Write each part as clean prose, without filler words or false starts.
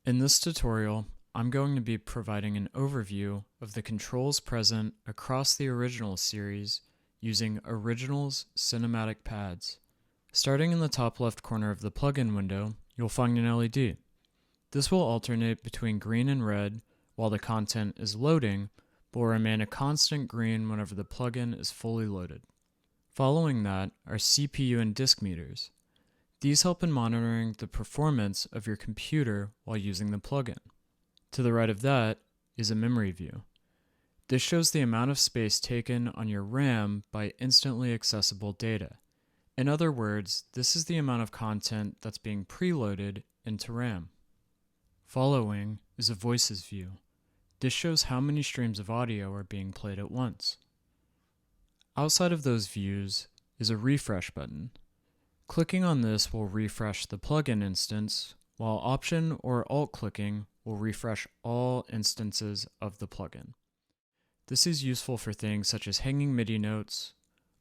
In this tutorial, I'm going to be providing an overview of the controls present across the Originals series using Originals cinematic pads. Starting in the top left corner of the plugin window, you'll find an LED. This will alternate between green and red while the content is loading, but will remain a constant green whenever the plugin is fully loaded. Following that are CPU and disk meters. These help in monitoring the performance of your computer while using the plugin. To the right of that is a memory view. This shows the amount of space taken on your RAM by instantly accessible data. In other words, this is the amount of content that's being preloaded into RAM. Following is a voices view. This shows how many streams of audio are being played at once. Outside of those views is a refresh button. Clicking on this will refresh the plugin instance, while Option or Alt clicking will refresh all instances of the plugin. This is useful for things such as hanging MIDI notes,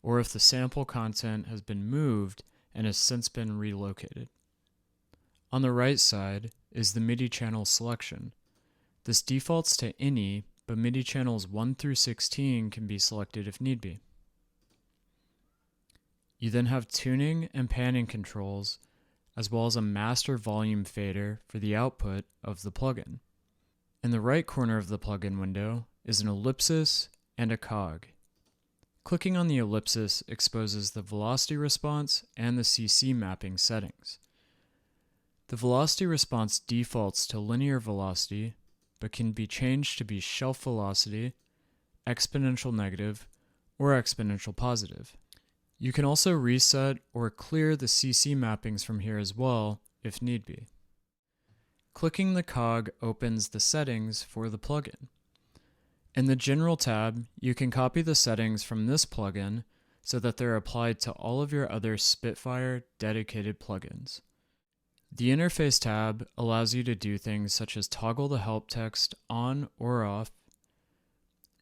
or if the sample content has been moved and has since been relocated. On the right side is the MIDI channel selection. This defaults to any, but MIDI channels 1 through 16 can be selected if need be. You then have tuning and panning controls, as well as a master volume fader for the output of the plugin. In the right corner of the plugin window is an ellipsis and a cog. Clicking on the ellipsis exposes the velocity response and the CC mapping settings. The velocity response defaults to linear velocity, but can be changed to be shelf velocity, exponential negative, or exponential positive. You can also reset or clear the CC mappings from here as well, if need be. Clicking the cog opens the settings for the plugin. In the General tab, you can copy the settings from this plugin so that they're applied to all of your other Spitfire dedicated plugins. The Interface tab allows you to do things such as toggle the help text on or off,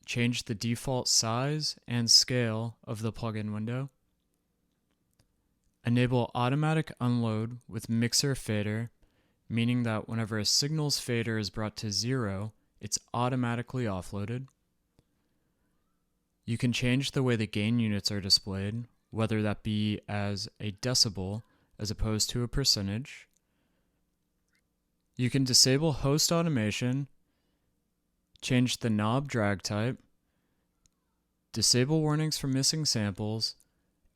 change the default size and scale of the plugin window, enable automatic unload with mixer fader, meaning that whenever a signal's fader is brought to 0, it's automatically offloaded. You can change the way the gain units are displayed, whether that be as a decibel as opposed to a percentage. You can disable host automation, change the knob drag type, disable warnings for missing samples,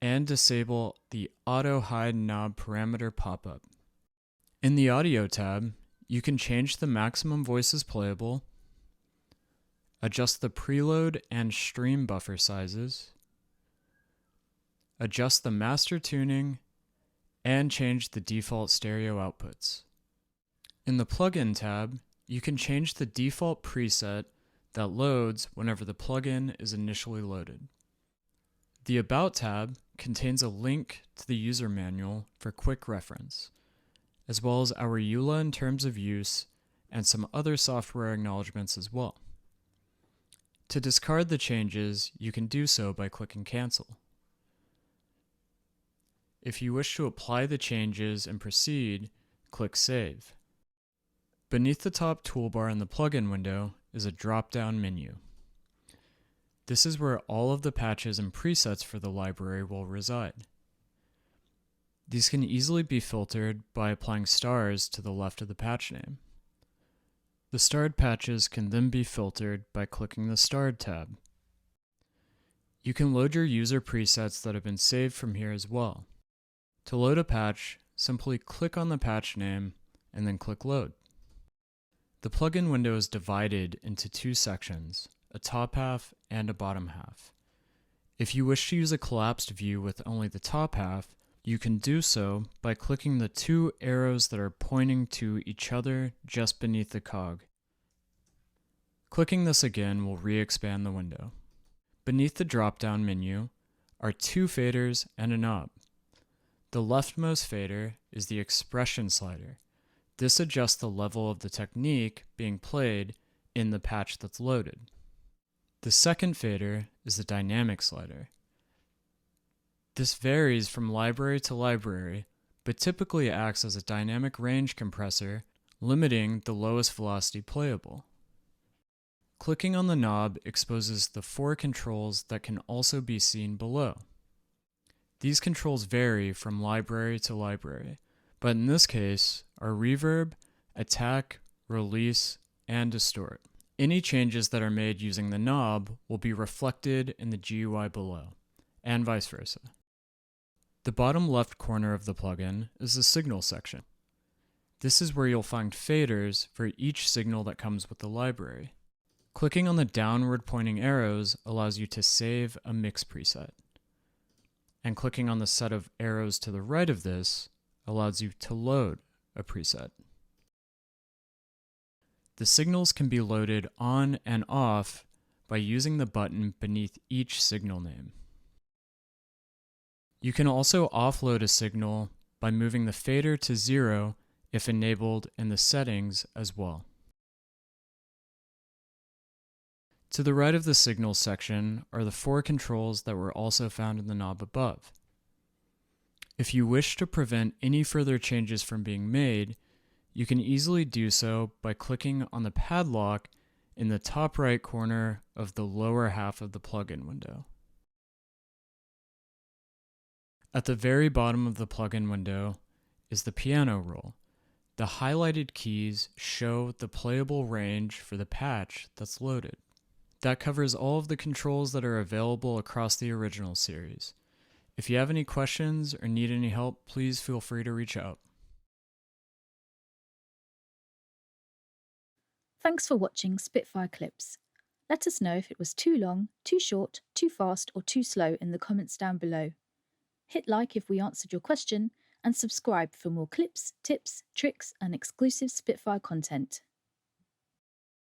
and disable the auto hide knob parameter pop-up. In the audio tab, you can change the maximum voices playable, adjust the preload and stream buffer sizes, adjust the master tuning, and change the default stereo outputs. In the plugin tab, you can change the default preset that loads whenever the plugin is initially loaded. The About tab contains a link to the user manual for quick reference, as well as our EULA and terms of use and some other software acknowledgements as well. To discard the changes, you can do so by clicking Cancel. If you wish to apply the changes and proceed, click Save. Beneath the top toolbar in the plugin window is a drop-down menu. This is where all of the patches and presets for the library will reside. These can easily be filtered by applying stars to the left of the patch name. The starred patches can then be filtered by clicking the Starred tab. You can load your user presets that have been saved from here as well. To load a patch, simply click on the patch name and then click Load. The plugin window is divided into two sections, a top half and a bottom half. If you wish to use a collapsed view with only the top half, you can do so by clicking the two arrows that are pointing to each other just beneath the cog. Clicking this again will re-expand the window. Beneath the drop-down menu are two faders and a knob. The leftmost fader is the expression slider. This adjusts the level of the technique being played in the patch that's loaded. The second fader is the dynamic slider. This varies from library to library, but typically acts as a dynamic range compressor limiting the lowest velocity playable. Clicking on the knob exposes the 4 controls that can also be seen below. These controls vary from library to library, but in this case are reverb, attack, release, and distort. Any changes that are made using the knob will be reflected in the GUI below, and vice versa. The bottom left corner of the plugin is the signal section. This is where you'll find faders for each signal that comes with the library. Clicking on the downward pointing arrows allows you to save a mix preset. And clicking on the set of arrows to the right of this allows you to load a preset. The signals can be loaded on and off by using the button beneath each signal name. You can also offload a signal by moving the fader to 0 if enabled in the settings as well. To the right of the signals section are the 4 controls that were also found in the knob above. If you wish to prevent any further changes from being made, you can easily do so by clicking on the padlock in the top right corner of the lower half of the plugin window. At the very bottom of the plugin window is the piano roll. The highlighted keys show the playable range for the patch that's loaded. That covers all of the controls that are available across the original series. If you have any questions or need any help, please feel free to reach out. Thanks for watching Spitfire Clips. Let us know if it was too long, too short, too fast, or too slow in the comments down below. Hit like if we answered your question, and subscribe for more clips, tips, tricks, and exclusive Spitfire content.